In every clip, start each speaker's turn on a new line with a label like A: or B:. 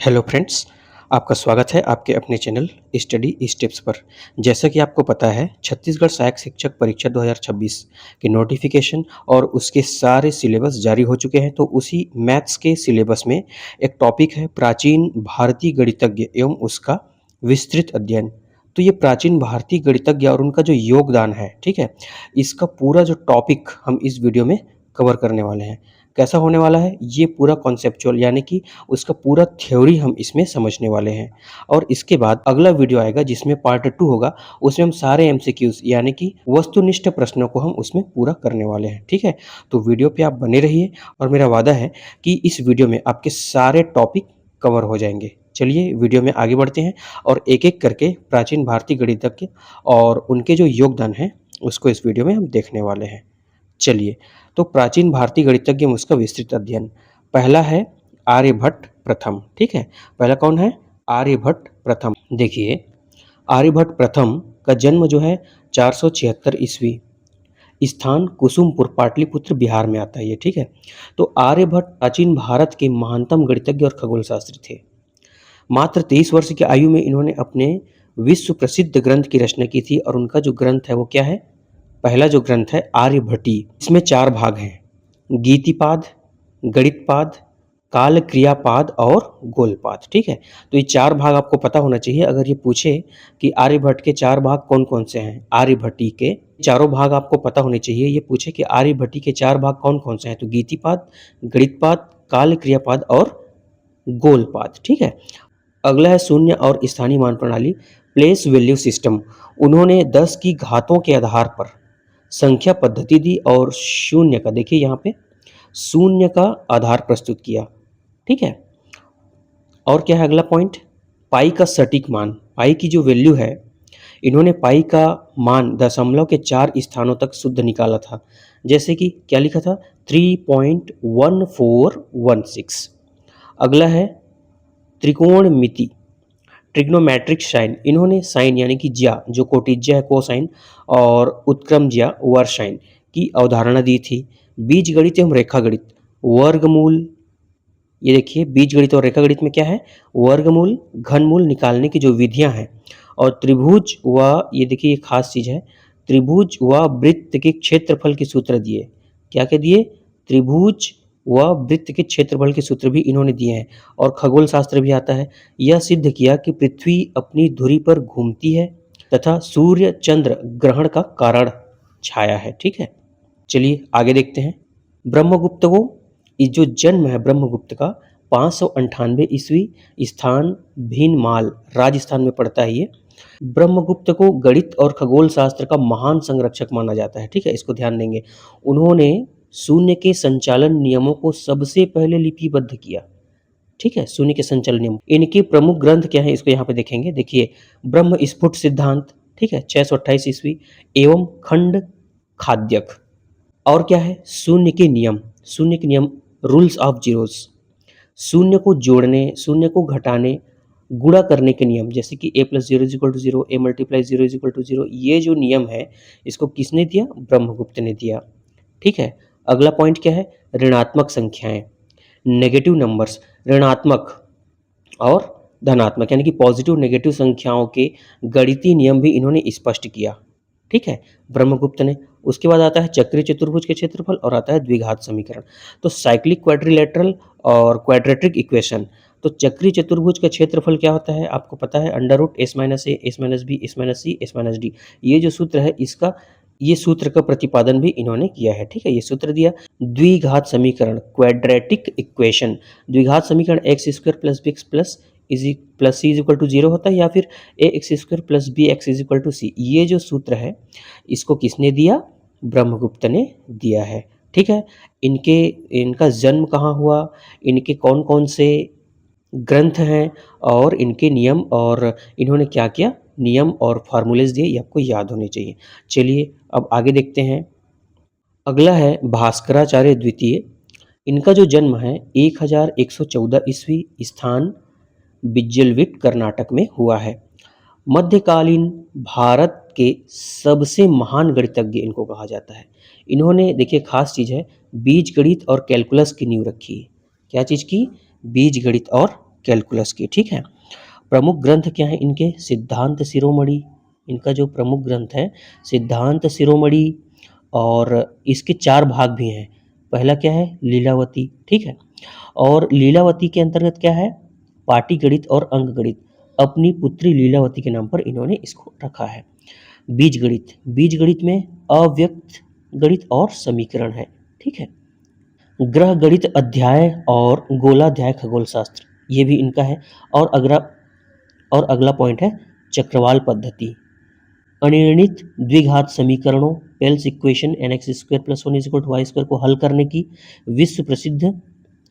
A: Hello friends, आपका स्वागत है आपके अपने चैनल स्टडी स्टेप्स पर। जैसा कि आपको पता है, छत्तीसगढ़ सहायक शिक्षक परीक्षा 2026 की नोटिफिकेशन और उसके सारे सिलेबस जारी हो चुके हैं। तो उसी मैथ्स के सिलेबस में एक टॉपिक है प्राचीन भारतीय गणितज्ञ एवं उसका विस्तृत अध्ययन। तो ये प्राचीन भारतीय गणितज्ञ और उनका जो योगदान है, ठीक है, इसका पूरा जो टॉपिक हम इस वीडियो में कवर करने वाले हैं। कैसा होने वाला है ये पूरा कॉन्सेप्चुअल, यानी कि उसका पूरा थ्योरी हम इसमें समझने वाले हैं। और इसके बाद अगला वीडियो आएगा जिसमें पार्ट 2 होगा, उसमें हम सारे एमसीक्यूज यानी कि वस्तुनिष्ठ प्रश्नों को हम उसमें पूरा करने वाले हैं। ठीक है, तो वीडियो पे आप बने रहिए और मेरा वादा है कि इस वीडियो में आपके सारे टॉपिक कवर हो जाएंगे। चलिए वीडियो में आगे बढ़ते हैं और एक एक करके प्राचीन भारतीय गणितज्ञ और उनके जो योगदान है उसको इस वीडियो में हम देखने वाले हैं। चलिए, तो प्राचीन भारतीय गणितज्ञ में उसका विस्तृत अध्ययन। पहला है आर्यभट्ट प्रथम। ठीक है, पहला कौन है? आर्यभट्ट प्रथम। देखिए, आर्यभट्ट प्रथम का जन्म जो है 476 ईस्वी, स्थान कुसुमपुर, पाटलिपुत्र, बिहार में आता है ये। ठीक है, तो आर्यभट्ट प्राचीन भारत के महानतम गणितज्ञ और खगोल शास्त्री थे। मात्र 23 वर्ष की आयु में इन्होंने अपने विश्व प्रसिद्ध ग्रंथ की रचना की थी और उनका जो ग्रंथ है वो क्या है? पहला जो ग्रंथ है आर्यभट्टी। इसमें 4 भाग हैं: गीतिपाद, गणितपाद, काल क्रियापाद और गोलपाद। ठीक है, तो ये 4 भाग आपको पता होना चाहिए। अगर ये पूछे कि आर्यभट्ट के 4 भाग कौन कौन से हैं, आर्यभट्टी के चारों भाग आपको पता होने चाहिए। ये पूछे कि आर्यभट्टी के 4 भाग कौन कौन से हैं, तो गीतिपाद, गणितपाद, काल क्रियापाद और गोलपाद। ठीक है, अगला है शून्य और स्थानीय मान प्रणाली, प्लेस वैल्यू सिस्टम। उन्होंने 10 की घातों के आधार पर संख्या पद्धति दी और शून्य का, देखिए यहाँ पे शून्य का आधार प्रस्तुत किया। ठीक है, और क्या है अगला पॉइंट? पाई का सटीक मान। पाई की जो वैल्यू है, इन्होंने पाई का मान दशमलव के 4 स्थानों तक शुद्ध निकाला था। जैसे कि क्या लिखा था? 3.1416। अगला है त्रिकोणमिति, ट्रिग्नोमेट्रिक साइन। इन्होंने साइन यानी कि ज्या, जो कोटिज्या है कोसाइन, और उत्क्रमज्या वर्साइन की अवधारणा दी थी। बीजगणित एवं रेखागणित, वर्गमूल, ये देखिए बीजगणित और रेखागणित में क्या है? वर्गमूल, घनमूल निकालने की जो विधियां हैं, और त्रिभुज व, ये देखिए ये खास चीज है, त्रिभुज व वृत्त के क्षेत्रफल के सूत्र दिए। क्या क्या दिए? त्रिभुज व वृत्त के क्षेत्रफल के सूत्र भी इन्होंने दिए हैं। और खगोल शास्त्र भी आता है। यह सिद्ध किया कि पृथ्वी अपनी धुरी पर घूमती है तथा सूर्य चंद्र ग्रहण का कारण छाया है। ठीक है, चलिए आगे देखते हैं। ब्रह्मगुप्त को, ये जो जन्म है ब्रह्मगुप्त का 598 ईस्वी, स्थान भीनमाल, राजस्थान में पड़ता है ये। ब्रह्मगुप्त को गणित और खगोल शास्त्र का महान संरक्षक माना जाता है। ठीक है, इसको ध्यान देंगे। उन्होंने शून्य के संचालन नियमों को सबसे पहले लिपिबद्ध किया। ठीक है, शून्य के संचालन नियम। इनके प्रमुख ग्रंथ क्या है, इसको यहाँ पे देखेंगे। देखिए, ब्रह्म स्फुट सिद्धांत, ठीक है, 628 ईस्वी, एवं खंड खाद्यक। और क्या है? शून्य के नियम, शून्य के नियम, रूल्स ऑफ जीरोस। शून्य को जोड़ने, शून्य को घटाने, गुणा करने के नियम, जैसे कि a + 0 = 0, a × 0 = 0। ये जो नियम है इसको किसने दिया? ब्रह्मगुप्त ने दिया। ठीक है, अगला पॉइंट क्या है? ऋणात्मक संख्याएं, नेगेटिव नंबर्स। ऋणात्मक और धनात्मक यानी कि पॉजिटिव नेगेटिव संख्याओं के गणितीय नियम भी इन्होंने स्पष्ट किया। ठीक है, ब्रह्मगुप्त ने। उसके बाद आता है चक्रीय चतुर्भुज के क्षेत्रफल और आता है द्विघात समीकरण। तो साइक्लिक क्वाड्रिलेटरल और क्वाड्रेटिक इक्वेशन। तो चक्रीय चतुर्भुज का क्षेत्रफल क्या होता है आपको पता है? √(s - a, s - b, s - c, s - d). ये जो सूत्र है इसका, ये सूत्र का प्रतिपादन भी इन्होंने किया है। ठीक है, ये सूत्र दिया। द्विघात समीकरण, क्वाड्रेटिक इक्वेशन, द्विघात समीकरण x² + bx + c = 0 होता है, या फिर ax² + bx = c। ये जो सूत्र है इसको किसने दिया? ब्रह्मगुप्त ने दिया है। ठीक है, इनका जन्म कहाँ हुआ, इनके कौन कौन से ग्रंथ हैं, और इनके नियम, और इन्होंने क्या किया, नियम और फार्मूलेज दिए, ये आपको याद होने चाहिए। चलिए अब आगे देखते हैं। अगला है भास्कराचार्य द्वितीय। इनका जो जन्म है 1114 ईस्वी, स्थान बिज्जलविट, कर्नाटक में हुआ है। मध्यकालीन भारत के सबसे महान गणितज्ञ इनको कहा जाता है। इन्होंने, देखिए खास चीज़ है, बीज गणित और कैलकुलस की नींव रखी। क्या चीज़ की? बीज गणित और कैलकुलस की, ठीक है। प्रमुख ग्रंथ क्या है इनके? सिद्धांत शिरोमणि, इनका जो प्रमुख ग्रंथ है सिद्धांत शिरोमणि, और इसके 4 भाग भी हैं। पहला क्या है? लीलावती, ठीक है। और लीलावती के अंतर्गत क्या है? पाटीगणित और अंकगणित। अपनी पुत्री लीलावती के नाम पर इन्होंने इसको रखा है। बीजगणित, बीजगणित में अव्यक्त गणित और समीकरण है, ठीक है। ग्रह गणित अध्याय और गोलाध्याय खगोल शास्त्र, ये भी इनका है। और अगला पॉइंट है चक्रवाल पद्धति, अनिर्णित द्विघात समीकरणों, पेल्स इक्वेशन nx² + 1 = y² को हल करने की विश्व प्रसिद्ध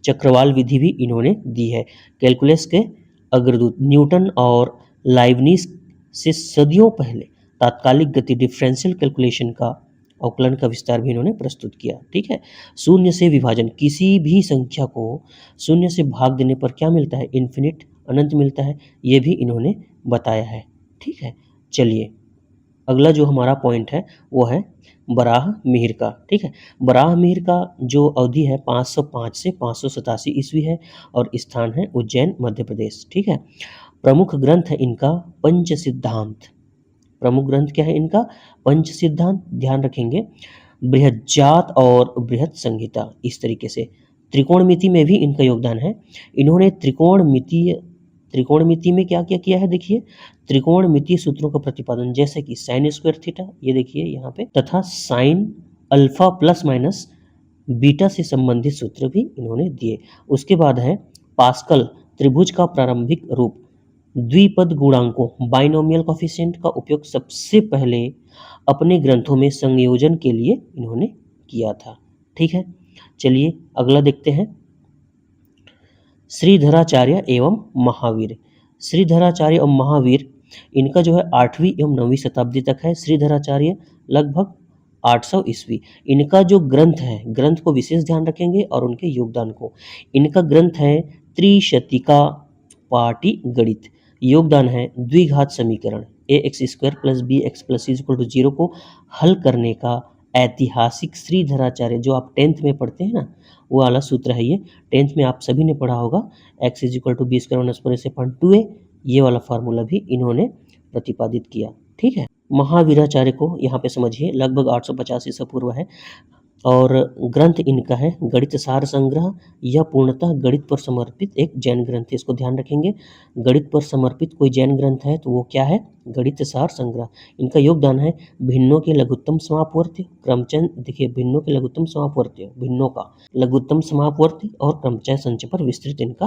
A: चक्रवाल विधि भी इन्होंने दी है। कैलकुलस के अग्रदूत न्यूटन और लाइबनिज से सदियों पहले तात्कालिक गति डिफरेंशियल कैलकुलेशन का अवकलन का विस्तार भी इन्होंने प्रस्तुत किया, ठीक है। शून्य से विभाजन, किसी भी संख्या को शून्य से भाग देने पर क्या मिलता है? इन्फिनिट, अनंत मिलता है, ये भी इन्होंने बताया है, ठीक है। चलिए अगला जो हमारा पॉइंट है वो है बराह मिहिर का, ठीक है। बराह मिहिर का जो अवधि है 505 से 587 ईस्वी है और स्थान है उज्जैन मध्य प्रदेश, ठीक है। प्रमुख ग्रंथ है इनका पंच सिद्धांत। प्रमुख ग्रंथ क्या है इनका? पंच सिद्धांत, ध्यान रखेंगे। बृहज्जात और बृहत संहिता, इस तरीके से। त्रिकोणमिति में भी इनका योगदान है। इन्होंने त्रिकोणमिति में क्या क्या किया है? देखिए, त्रिकोणमितीय सूत्रों का प्रतिपादन, जैसे कि साइन स्क्वायर थीटा, ये देखिए यहाँ पे, तथा sine alpha plus minus beta से संबंधित सूत्र भी इन्होंने दिए। उसके बाद है पास्कल त्रिभुज का प्रारंभिक रूप, द्विपद गुणांकों बाइनोमियल कोफिशिएंट का उपयोग सबसे पहले अपने ग्रंथों में संयोजन के लिए इन्होंने किया था, ठीक है। चलिए अगला देखते हैं, श्रीधराचार्य एवं महावीर। श्रीधराचार्य एवं महावीर, इनका जो है 8वीं एवं 9वीं शताब्दी तक है। श्रीधराचार्य लगभग 800 ईस्वी। इनका जो ग्रंथ है, ग्रंथ को विशेष ध्यान रखेंगे और उनके योगदान को। इनका ग्रंथ है त्रिशतिका पाटीगणित। योगदान है द्विघात समीकरण ax² + bx + c = 0 को हल करने का ऐतिहासिक श्रीधराचार्य, जो आप 10th में पढ़ते हैं ना, वो वाला सूत्र है ये। 10th में आप सभी ने पढ़ा होगा, x = b²-1/2a, ये वाला फार्मूला भी इन्होंने प्रतिपादित किया, ठीक है। महावीराचार्य को यहाँ पे समझिए लगभग 850 ईसा पूर्व है, और ग्रंथ इनका है गणित सार संग्रह। यह पूर्णतः गणित पर समर्पित एक जैन ग्रंथ है, इसको ध्यान रखेंगे। गणित पर समर्पित कोई जैन ग्रंथ है तो वो क्या है? गणित सार संग्रह। इनका योगदान है भिन्नों के लघुत्तम समापवर्ती, क्रमचय, देखिए भिन्नों के लघुत्तम समापवर्ती, भिन्नों का लघुत्तम समापवर्ती और क्रमचय संचय पर विस्तृत इनका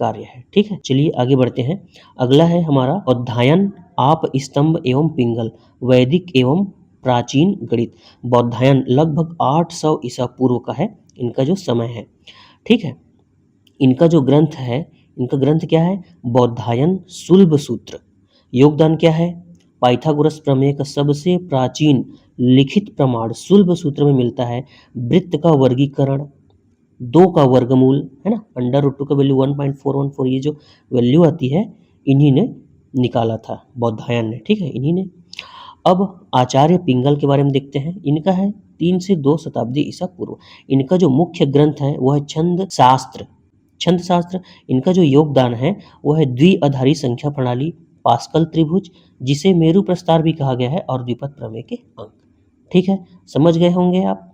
A: कार्य है, ठीक है। चलिए आगे बढ़ते हैं। अगला है हमारा अध्ययन आप स्तंभ एवं पिंगल, वैदिक एवं प्राचीन गणित। बौधायन लगभग 800 ईसा पूर्व का है इनका जो समय है, ठीक है। इनका जो ग्रंथ है, इनका ग्रंथ क्या है? बौधायन सुलभ सूत्र। योगदान क्या है? पाइथागोरस प्रमेय का सबसे प्राचीन लिखित प्रमाण सुलभ सूत्र में मिलता है। वृत्त का वर्गीकरण, 2 का वर्गमूल, है ना, √2 का वैल्यू 1.414, ये जो वैल्यू आती है इन्हीं ने निकाला था, बौधायन ने, ठीक है, इन्हीं ने। अब आचार्य पिंगल के बारे में देखते हैं। इनका है 3 से 2 शताब्दी ईसा पूर्व। इनका जो मुख्य ग्रंथ है वह है छंद शास्त्र। छंद शास्त्र, इनका जो योगदान है वह है द्विआधारी संख्या प्रणाली, पास्कल त्रिभुज, जिसे मेरु प्रस्तार भी कहा गया है, और द्विपद प्रमेय के अंक, ठीक है। समझ गए होंगे आप।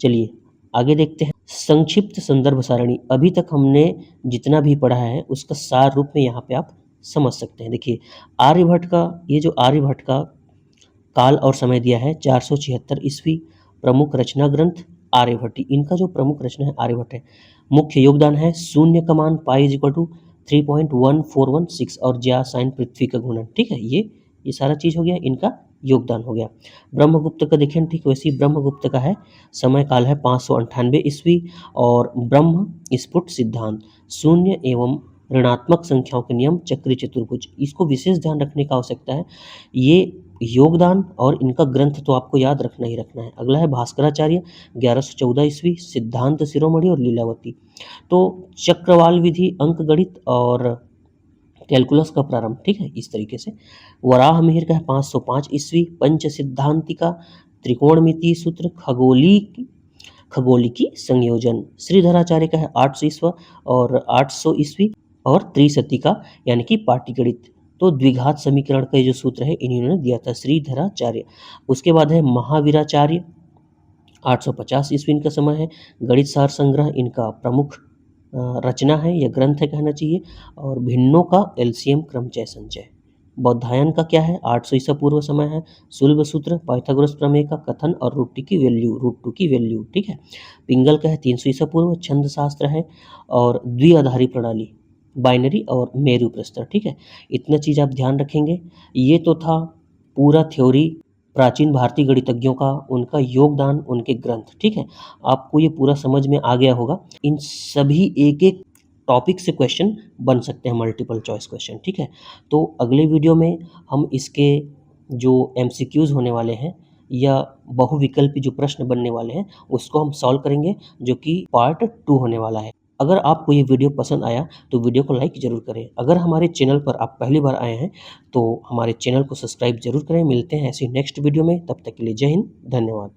A: चलिए आगे देखते हैं। संक्षिप्त संदर्भ सारणी, अभी तक हमने जितना भी पढ़ा है उसका सार रूप में यहाँ पे आप समझ सकते हैं। देखिए आर्यभट्ट का, ये जो आर्यभट्ट का काल और समय दिया है 476 ईस्वी। प्रमुख रचना ग्रंथ आर्यभट्टी, इनका जो प्रमुख रचना है आर्यभट्ट है। मुख्य योगदान है शून्य का मान पाई = 3.1416 और ज्या साइन पृथ्वी का घूर्णन, ठीक है। ये सारा चीज हो गया, इनका योगदान हो गया। ब्रह्मगुप्त का देखें, ठीक वैसे ही ब्रह्मगुप्त का है, समय काल है 598 ईस्वी, और ब्रह्म स्फुट सिद्धांत, शून्य एवं ऋणात्मक संख्याओं के नियम, चक्री चतुर्भुज, इसको विशेष ध्यान रखने का आवश्यकता है। ये योगदान और इनका ग्रंथ तो आपको याद रखना ही रखना है। अगला है भास्कराचार्य 1114 ईस्वी, सिद्धांत शिरोमणि और लीलावती। तो चक्रवाल विधि, अंक गणित और कैलकुलस का प्रारंभ, ठीक है, इस तरीके से। वराह मिहिर का है 505 ईस्वी, पंच सिद्धांतिका, त्रिकोणमिति सूत्र, खगोलिकी संयोजन। श्रीधराचार्य का है 800 ईस्वी और 800 ईस्वी, और त्रिशतिका यानी कि पाटीगणित। तो द्विघात समीकरण का ये जो सूत्र है इन्होंने दिया था श्रीधराचार्य। उसके बाद है महावीराचार्य, 850 ईस्वी इनका समय है। गणित सार संग्रह इनका प्रमुख रचना है या ग्रंथ है कहना चाहिए। और भिन्नों का एलसीएम क्रमचय संचय। बौधायन का क्या है, 800 ईसा पूर्व समय है। सुलभ सूत्र, पाइथागोरस प्रमेय का कथन और रूट टू की वैल्यू, ठीक है। पिंगल का है 300 ईसा पूर्व, छंद शास्त्र है और द्विआधारी प्रणाली, बाइनरी और मेरु प्रस्तर, ठीक है। इतना चीज़ आप ध्यान रखेंगे। ये तो था पूरा थ्योरी प्राचीन भारतीय गणितज्ञों का, उनका योगदान, उनके ग्रंथ, ठीक है। आपको ये पूरा समझ में आ गया होगा। इन सभी एक-एक टॉपिक से क्वेश्चन बन सकते हैं, मल्टीपल चॉइस क्वेश्चन, ठीक है। तो अगले वीडियो में हम इसके जो एमसीक्यूज़ होने वाले हैं या बहुविकल्पी जो प्रश्न बनने वाले हैं उसको हम सॉल्व करेंगे, जो कि पार्ट 2 होने वाला है। अगर आपको ये वीडियो पसंद आया तो वीडियो को लाइक ज़रूर करें। अगर हमारे चैनल पर आप पहली बार आए हैं तो हमारे चैनल को सब्सक्राइब ज़रूर करें। मिलते हैं ऐसी नेक्स्ट वीडियो में, तब तक के लिए जय हिंद, धन्यवाद।